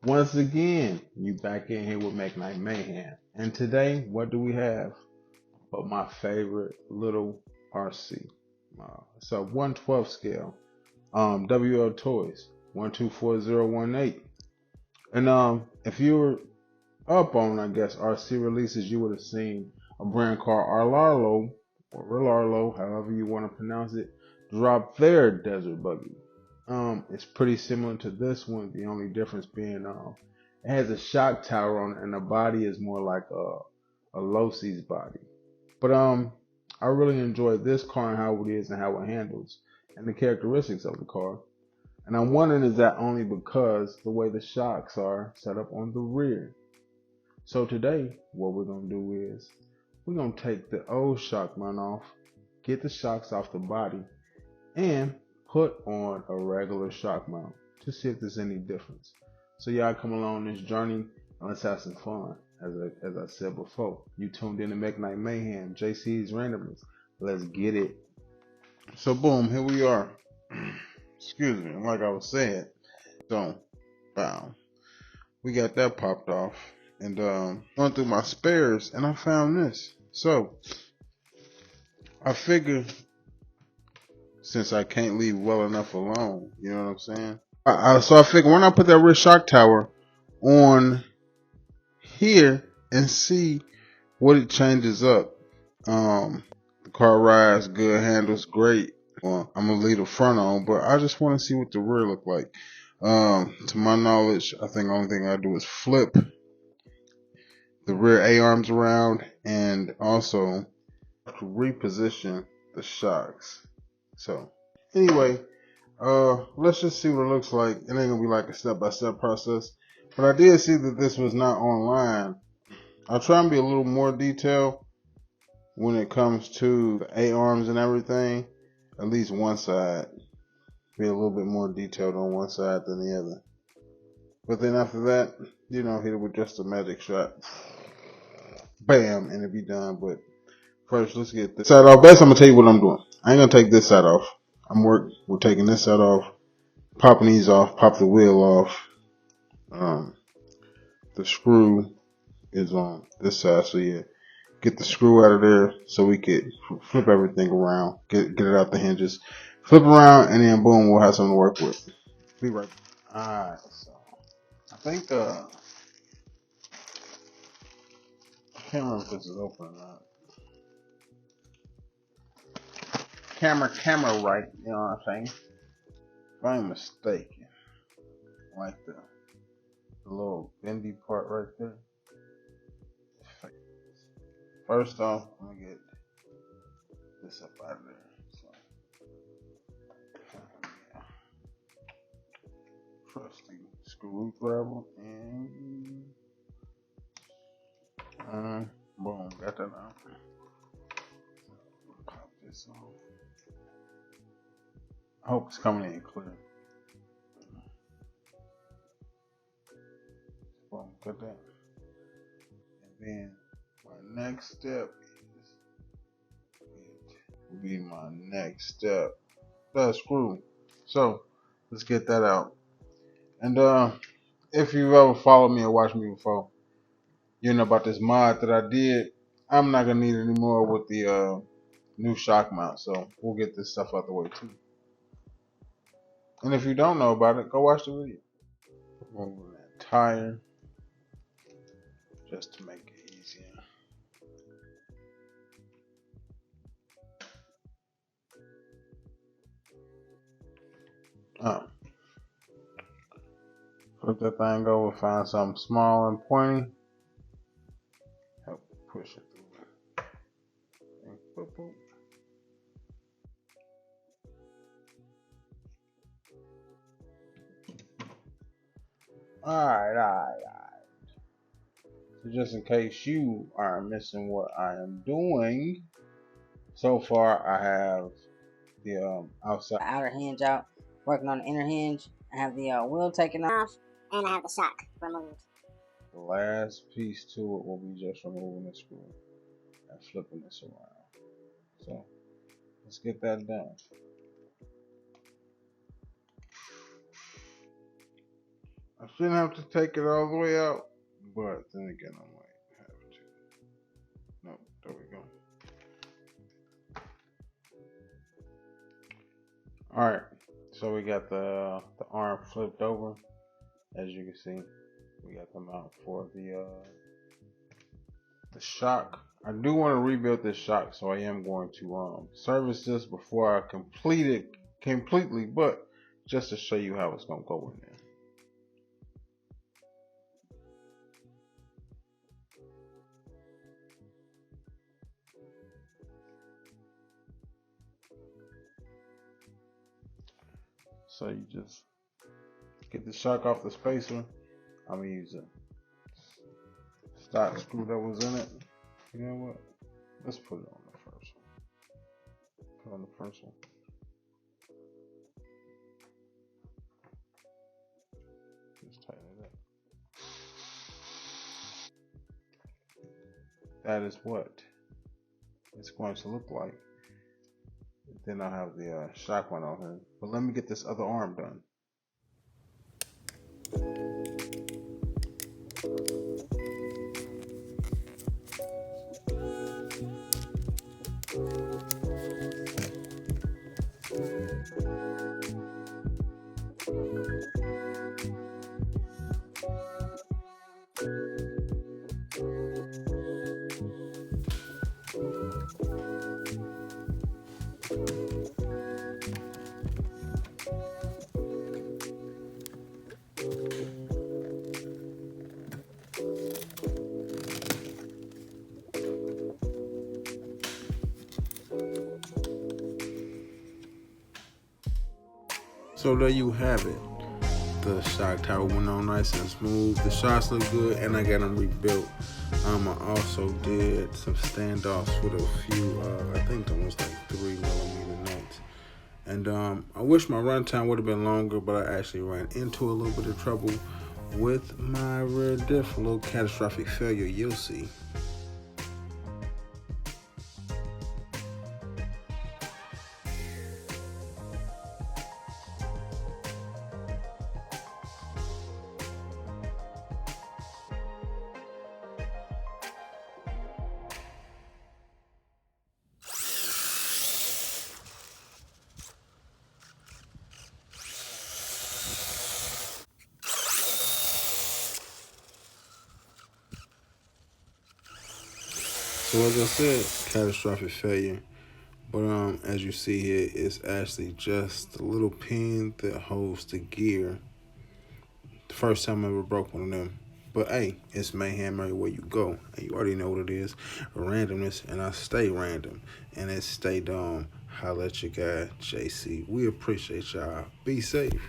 Once again, you back in here with McKnight Mayhem. And today, what do we have? But my favorite little RC. It's a 112 scale. Wltoys 124018. And if you were up on, I guess, RC releases, you would have seen a brand called Arlarlo, or Rilarlo, however you want to pronounce it, drop their desert buggy. It's pretty similar to this one. The only difference being, it has a shock tower on it, and the body is more like a Losey's body. But I really enjoy this car and how it is and how it handles, and the characteristics of the car. And I'm wondering, is that only because the way the shocks are set up on the rear? So today, what we're gonna do is we're gonna take the old shock mount off, get the shocks off the body, and put on a regular shock mount to see if there's any difference. So y'all come along this journey and let's have some fun. As I said before, you tuned in to McKnight Mayhem, JC's Randomness. Let's get it. So boom, here we are. Excuse me, like I was saying. So, wow, we got that popped off, and going through my spares, and I found this. So I figured, since I can't leave well enough alone, you know what I'm saying? So I figured, why not put that rear shock tower on here and see what it changes up. The car rides good, handles great. Well, I'm gonna leave the front on, but I just want to see what the rear look like. To my knowledge, I think the only thing I do is flip the rear A arms around and also reposition the shocks. So anyway, let's just see what it looks like. It ain't gonna be like a step-by-step process, but I did see that this was not online. I'll try and be a little more detailed when it comes to the A arms and everything. At least one side, be a little bit more detailed on one side than the other. But then after that, hit it with just a magic shot. Bam, and it'll be done. But first, let's get this side off. Best, I'm gonna tell you what I'm doing. I ain't gonna take this side off. We're taking this side off, popping these off, pop the wheel off. The screw is on this side, so yeah, get the screw out of there so we could flip everything around, get it out the hinges, flip around, and then boom, we'll have something to work with. Be right back. Alright, so I think I can't remember if this is open or not. Camera right, you know what I'm saying? If I ain't mistaken. Like the little bendy part right there. First off, I'm gonna get this up out of there. So, yeah. Trusty screwdriver and boom, got that out. Pop this off. I hope it's coming in clear. Boom, got that. And then my next step will be the screw. So let's get that out. And if you've ever followed me or watched me before, you know about this mod that I did. I'm not gonna need it anymore with the new shock mount, so we'll get this stuff out the way too. And if you don't know about it, go watch the video. Remove that tire just to make it easier. Flip that thing over, find something small and pointy. Help push it through. And boop, boop. Alright. So just in case you are missing what I am doing, so far I have the outside outer hinge out, working on the inner hinge. I have the wheel taken off, and I have the shock removed. The last piece to it will be just removing the screw and flipping this around. So let's get that done. I shouldn't have to take it all the way out, but then again, I might have to. Nope, there we go. All right, so we got the arm flipped over. As you can see, we got the mount for the shock. I do want to rebuild this shock, so I am going to service this before I complete it completely, but just to show you how it's gonna go in there. So you just get the shock off the spacer. I'm gonna use a stock screw that was in it. You know what? Let's put it on the first one. Put on the first one. Just tighten it up. That is what it's going to look like. Then I'll have the shock one on here. But let me get this other arm done. So there you have it. The shock tower went on nice and smooth. The shots look good, and I got them rebuilt. I also did some standoffs with a few, I think almost like 3mm nuts. And I wish my runtime would have been longer, but I actually ran into a little bit of trouble with my rear diff, a little catastrophic failure. You'll see. So as I said, catastrophic failure. But as you see here, it's actually just a little pin that holds the gear. The first time I ever broke one of them. But hey, it's mayhem everywhere you go. And you already know what it is. Randomness, and I stay random. And it stay dumb. Holla at your guy, JC. We appreciate y'all. Be safe.